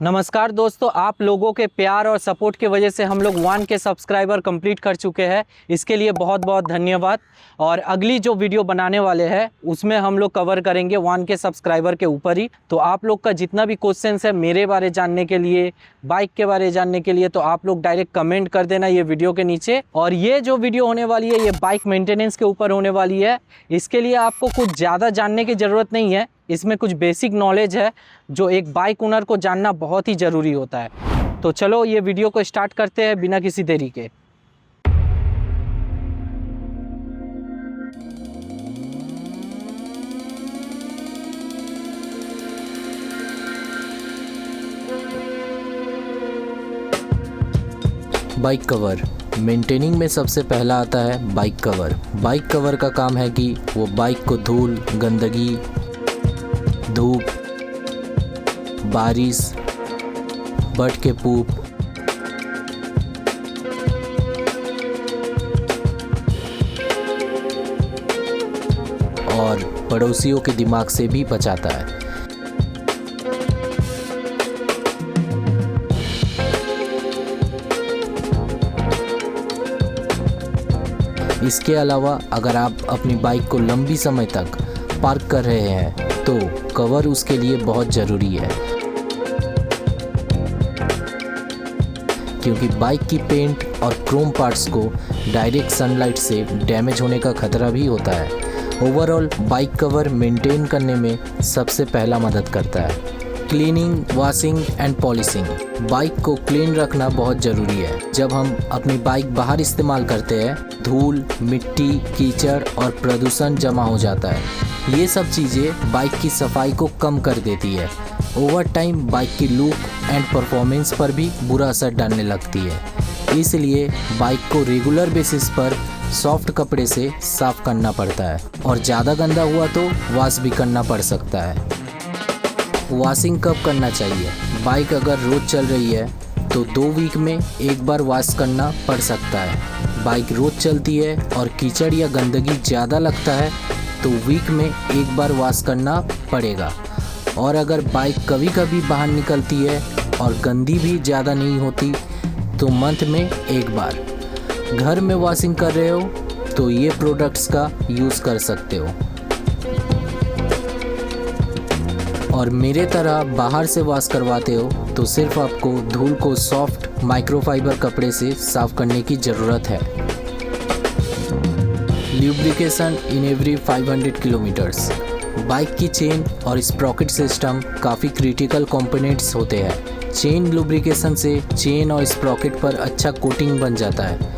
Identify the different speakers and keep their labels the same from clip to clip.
Speaker 1: नमस्कार दोस्तों, आप लोगों के प्यार और सपोर्ट की वजह से हम लोग 1 के सब्सक्राइबर कंप्लीट कर चुके हैं। इसके लिए बहुत बहुत धन्यवाद। और अगली जो वीडियो बनाने वाले हैं उसमें हम लोग कवर करेंगे 1 के सब्सक्राइबर के ऊपर ही। तो आप लोग का जितना भी क्वेश्चंस है मेरे बारे जानने के लिए, बाइक के बारे जानने के लिए, तो आप लोग डायरेक्ट कमेंट कर देना ये वीडियो के नीचे। और ये जो वीडियो होने वाली है ये बाइक मेंटेनेंस के ऊपर होने वाली है। इसके लिए आपको कुछ ज़्यादा जानने की ज़रूरत नहीं है, इसमें कुछ बेसिक नॉलेज है जो एक बाइक ओनर को जानना बहुत ही ज़रूरी होता है। तो चलो ये वीडियो को स्टार्ट करते हैं बिना किसी देरी के।
Speaker 2: बाइक कवर मेंटेनिंग में सबसे पहला आता है बाइक कवर। बाइक कवर का काम है कि वो बाइक को धूल, गंदगी, धूप, बारिश, बर्ड के पूप, और पड़ोसियों के दिमाग से भी बचाता है। इसके अलावा अगर आप अपनी बाइक को लंबी समय तक पार्क कर रहे हैं तो कवर उसके लिए बहुत ज़रूरी है, क्योंकि बाइक की पेंट और क्रोम पार्ट्स को डायरेक्ट सनलाइट से डैमेज होने का खतरा भी होता है। ओवरऑल बाइक कवर मेंटेन करने में सबसे पहला मदद करता है। Cleaning, washing and polishing. Bike को क्लीन रखना बहुत ज़रूरी है। जब हम अपनी बाइक बाहर इस्तेमाल करते हैं, धूल, मिट्टी, कीचड़ और प्रदूषण जमा हो जाता है। ये सब चीज़ें बाइक की सफाई को कम कर देती है। ओवर टाइम बाइक की लुक एंड परफॉर्मेंस पर भी बुरा असर डालने लगती है। इसलिए बाइक को रेगुलर बेसिस पर सॉफ्ट कपड़े से साफ़ करना पड़ता है, और ज़्यादा गंदा हुआ तो वॉश भी करना पड़ सकता है। वॉशिंग कब करना चाहिए? बाइक अगर रोज़ चल रही है तो 2 वीक में एक बार वॉश करना पड़ सकता है। बाइक रोज़ चलती है और कीचड़ या गंदगी ज़्यादा लगता है तो वीक में एक बार वॉश करना पड़ेगा। और अगर बाइक कभी कभी बाहर निकलती है और गंदी भी ज़्यादा नहीं होती तो मंथ में एक बार। घर में वॉशिंग कर रहे हो तो ये प्रोडक्ट्स का यूज़ कर सकते हो। और मेरे तरह बाहर से वॉश करवाते हो तो सिर्फ आपको धूल को सॉफ्ट माइक्रोफाइबर कपड़े से साफ़ करने की ज़रूरत है। Lubrication in every 500 kilometres. Bike की चेन और स्प्रॉकेट सिस्टम काफ़ी क्रिटिकल कंपोनेंट्स होते हैं। चेन लुब्रिकेशन से चेन और स्प्रॉकेट पर अच्छा कोटिंग बन जाता है।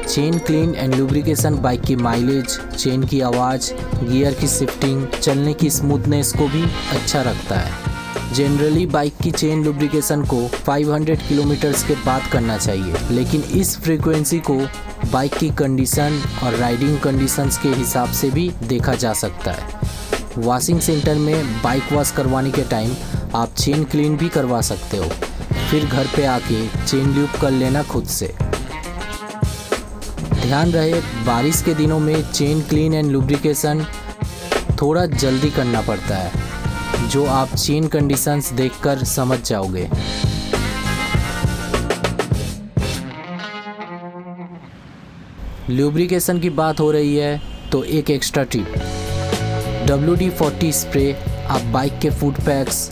Speaker 2: Chain clean and lubrication bike की माइलेज, चेन की आवाज़, गियर की शिफ्टिंग, चलने की स्मूथनेस को भी अच्छा रखता है। जनरली बाइक की चेन लुब्रिकेशन को 500 किलोमीटर्स के बाद करना चाहिए, लेकिन इस फ्रीक्वेंसी को बाइक की कंडीशन और राइडिंग कंडीशंस के हिसाब से भी देखा जा सकता है। वॉशिंग सेंटर में बाइक वॉश करवाने के टाइम आप चेन क्लीन भी करवा सकते हो, फिर घर पे आके चेन ल्यूब कर लेना खुद से। ध्यान रहे, बारिश के दिनों में चेन क्लीन एंड लुब्रिकेशन थोड़ा जल्दी करना पड़ता है, जो आप चेन कंडीशंस देखकर समझ जाओगे। लुब्रिकेशन की बात हो रही है तो एक एक्स्ट्रा टिप, WD-40 स्प्रे आप बाइक के फुट पैक्स,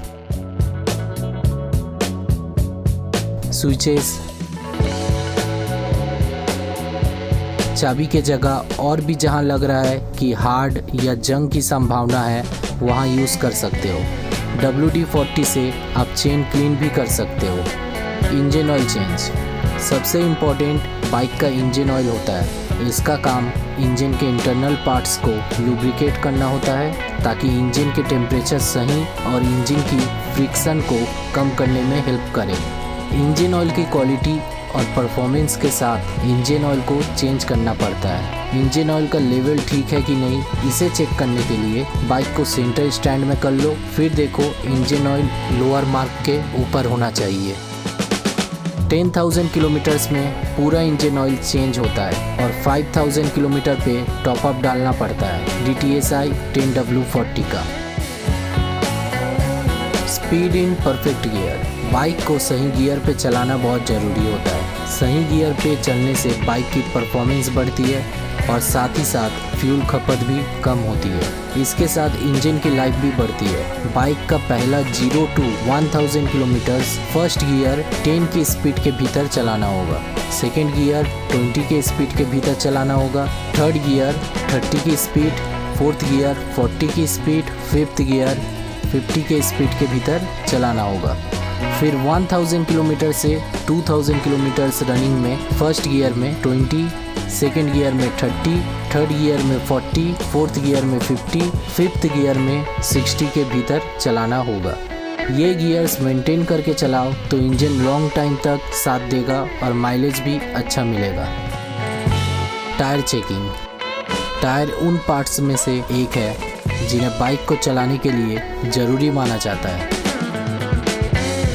Speaker 2: स्विचेस, चाबी के जगह और भी जहां लग रहा है कि हार्ड या जंग की संभावना है वहां यूज़ कर सकते हो। WD-40 से आप चेन क्लीन भी कर सकते हो। Engine oil change. सबसे इम्पोर्टेंट बाइक का इंजन ऑयल होता है। इसका काम इंजन के इंटरनल पार्ट्स को लुब्रिकेट करना होता है ताकि इंजन के टेम्परेचर सही और इंजन की फ्रिक्शन को कम करने में हेल्प करे। इंजन ऑयल की क्वालिटी और परफॉर्मेंस के साथ इंजन ऑयल को चेंज करना पड़ता है। इंजन ऑयल का लेवल ठीक है कि नहीं, इसे चेक करने के लिए बाइक को सेंटर स्टैंड में कर लो, फिर देखो इंजन ऑयल लोअर मार्क के ऊपर होना चाहिए। 10,000 किलोमीटर्स में पूरा इंजन ऑयल चेंज होता है और 5,000 किलोमीटर पे टॉप अप डालना पड़ता है DTSI 10W40 का। Speed in perfect gear. Bike को सही गियर पे चलाना बहुत ज़रूरी होता है। सही गियर पे चलने से बाइक की परफॉर्मेंस बढ़ती है और साथ ही साथ फ्यूल खपत भी कम होती है। इसके साथ इंजन की लाइफ भी बढ़ती है। बाइक का पहला 0 to 1000 किलोमीटर्स फर्स्ट गियर 10 की स्पीड के भीतर चलाना होगा, सेकेंड गियर 20 के स्पीड के भीतर चलाना होगा, थर्ड गियर 30 की स्पीड, फोर्थ गियर 40 की स्पीड, फिफ्थ गियर 50 के स्पीड के भीतर चलाना होगा। फिर 1000 किलोमीटर से 2000 किलोमीटर्स रनिंग में फर्स्ट गियर में 20, सेकेंड गियर में 30, थर्ड गियर में 40, फोर्थ गियर में 50, फिफ्थ गियर में 60 के भीतर चलाना होगा। ये गियर्स मेंटेन करके चलाओ तो इंजन लॉन्ग टाइम तक साथ देगा और माइलेज भी अच्छा मिलेगा। Tyre checking. टायर उन पार्ट्स में से एक है जिन्हें बाइक को चलाने के लिए ज़रूरी माना जाता है।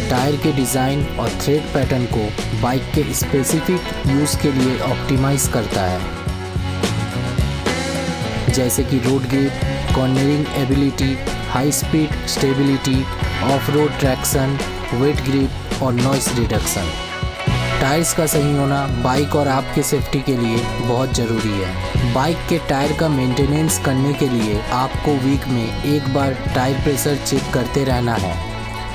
Speaker 2: टायर के डिज़ाइन और थ्रेड पैटर्न को बाइक के स्पेसिफिक यूज़ के लिए ऑप्टिमाइज करता है, जैसे कि road grip, cornering ability, high speed stability, off road traction, wet grip और नॉइस रिडक्शन। टायर्स का सही होना बाइक और आपके सेफ्टी के लिए बहुत ज़रूरी है। बाइक के टायर का मेंटेनेंस करने के लिए आपको वीक में एक बार टायर प्रेशर चेक करते रहना है।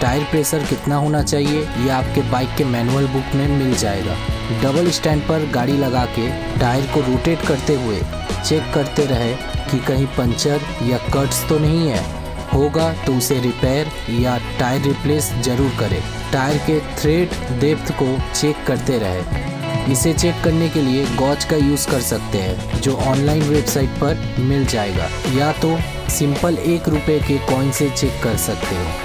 Speaker 2: टायर प्रेशर कितना होना चाहिए ये आपके बाइक के मैनुअल बुक में मिल जाएगा। डबल स्टैंड पर गाड़ी लगा के टायर को रोटेट करते हुए चेक करते रहे कि कहीं पंचर या कट्स तो नहीं है। होगा तो उसे रिपेयर या टायर रिप्लेस जरूर करें। टायर के थ्रेड डेप्थ को चेक करते रहे। इसे चेक करने के लिए गॉज का यूज़ कर सकते हैं जो ऑनलाइन वेबसाइट पर मिल जाएगा, या तो सिंपल 1 रुपये के कॉइन से चेक कर सकते हो।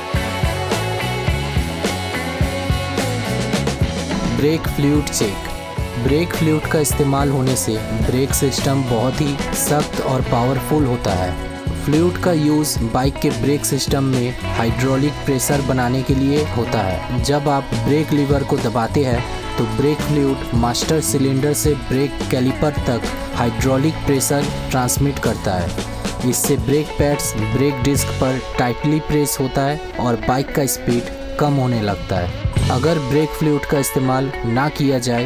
Speaker 2: Brake fluid check. Brake fluid का इस्तेमाल होने से ब्रेक सिस्टम बहुत ही सख्त और पावरफुल होता है। फ्लूइड का यूज़ बाइक के ब्रेक सिस्टम में हाइड्रोलिक प्रेशर बनाने के लिए होता है। जब आप ब्रेक लीवर को दबाते हैं तो ब्रेक फ्लूइड मास्टर सिलेंडर से ब्रेक कैलिपर तक हाइड्रोलिक प्रेशर ट्रांसमिट करता है। इससे ब्रेक पैड्स ब्रेक डिस्क पर टाइटली प्रेस होता है और बाइक का स्पीड कम होने लगता है। अगर ब्रेक फ्लूइड का इस्तेमाल ना किया जाए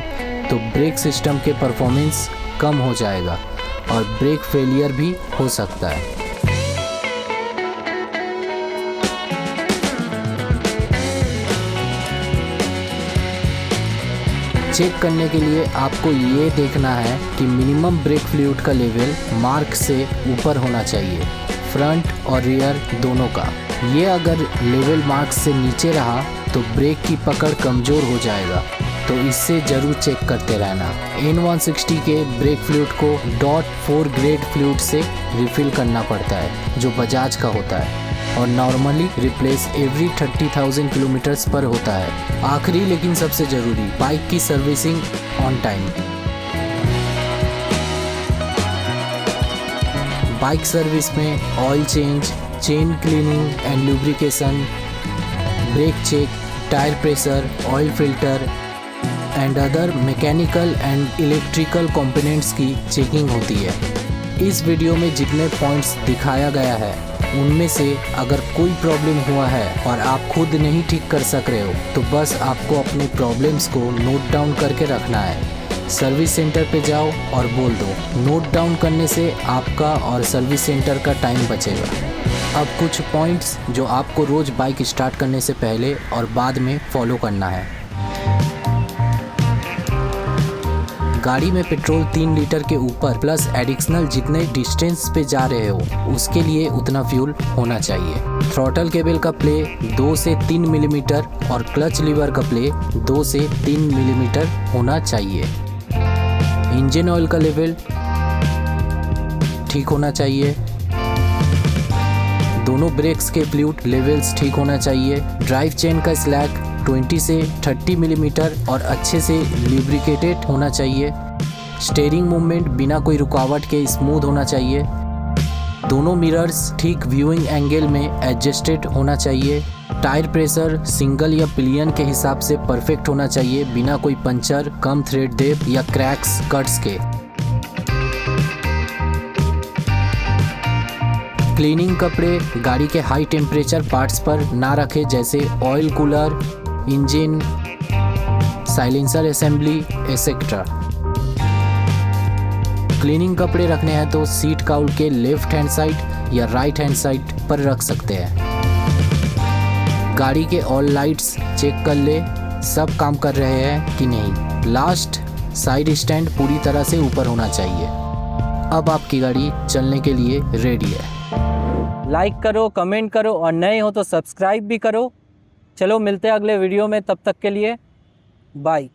Speaker 2: तो ब्रेक सिस्टम के परफॉर्मेंस कम हो जाएगा और ब्रेक फेलियर भी हो सकता है। चेक करने के लिए आपको ये देखना है कि मिनिमम ब्रेक फ्लूइड का लेवल मार्क से ऊपर होना चाहिए, फ्रंट और रियर दोनों का। ये अगर लेवल मार्क से नीचे रहा तो ब्रेक की पकड़ कमज़ोर हो जाएगा, तो इससे ज़रूर चेक करते रहना। N160 के ब्रेक फ्लूइड को .4 ग्रेड फ्लूइड से रिफ़िल करना पड़ता है जो बजाज का होता है और नॉर्मली रिप्लेस एवरी 30,000 किलोमीटर्स पर होता है। आखिरी लेकिन सबसे ज़रूरी, बाइक की servicing on time. Bike service में oil change, chain cleaning and lubrication, brake check, tyre pressure, oil filter and other mechanical and electrical components की चेकिंग होती है। इस वीडियो में जितने पॉइंट्स दिखाया गया है उनमें से अगर कोई प्रॉब्लम हुआ है और आप खुद नहीं ठीक कर सक रहे हो तो बस आपको अपने प्रॉब्लम्स को नोट डाउन करके रखना है। सर्विस सेंटर पे जाओ और बोल दो। नोट डाउन करने से आपका और सर्विस सेंटर का टाइम बचेगा। अब कुछ पॉइंट्स जो आपको रोज़ बाइक स्टार्ट करने से पहले और बाद में फॉलो करना है। गाड़ी में पेट्रोल 3 लीटर के ऊपर प्लस एडिशनल जितने डिस्टेंस पे जा रहे हो उसके लिए उतना फ्यूल होना चाहिए। थ्रॉटल केबल का प्ले 2 से 3 मिलीमीटर और क्लच लीवर का प्ले 2 से 3 मिलीमीटर होना चाहिए। इंजन ऑयल का लेवल ठीक होना चाहिए। दोनों ब्रेक्स के फ्लूइड लेवल्स ठीक होना चाहिए। ड्राइव चेन का स्लैग 20 से 30 मिलीमीटर और अच्छे से लुब्रिकेटेड होना चाहिए। स्टीयरिंग मूवमेंट बिना कोई रुकावट के स्मूथ होना चाहिए। दोनों मिरर्स ठीक व्यूइंग एंगल में एडजस्टेड होना चाहिए। टायर प्रेशर सिंगल या पिलियन के हिसाब से परफेक्ट होना चाहिए बिना कोई पंचर, कम थ्रेड डेप्थ या क्रैक्स कट्स के। क्लीनिंग कपड़े गाड़ी के हाई टेम्परेचर पार्ट्स पर ना रखें, जैसे oil cooler, engine, silencer assembly etcetera. Cleaning कपड़े रखने हैं तो सीट काउल के लेफ्ट हैंड साइड या राइट हैंड साइड पर रख सकते हैं। गाड़ी के ऑल लाइट्स चेक कर ले सब काम कर रहे हैं कि नहीं। लास्ट, साइड स्टैंड पूरी तरह से ऊपर होना चाहिए। अब आपकी गाड़ी चलने के लिए रेडी है।
Speaker 1: लाइक करो, कमेंट करो और नए हो तो सब्सक्राइब भी करो। चलो मिलते हैं अगले वीडियो में, तब तक के लिए बाय।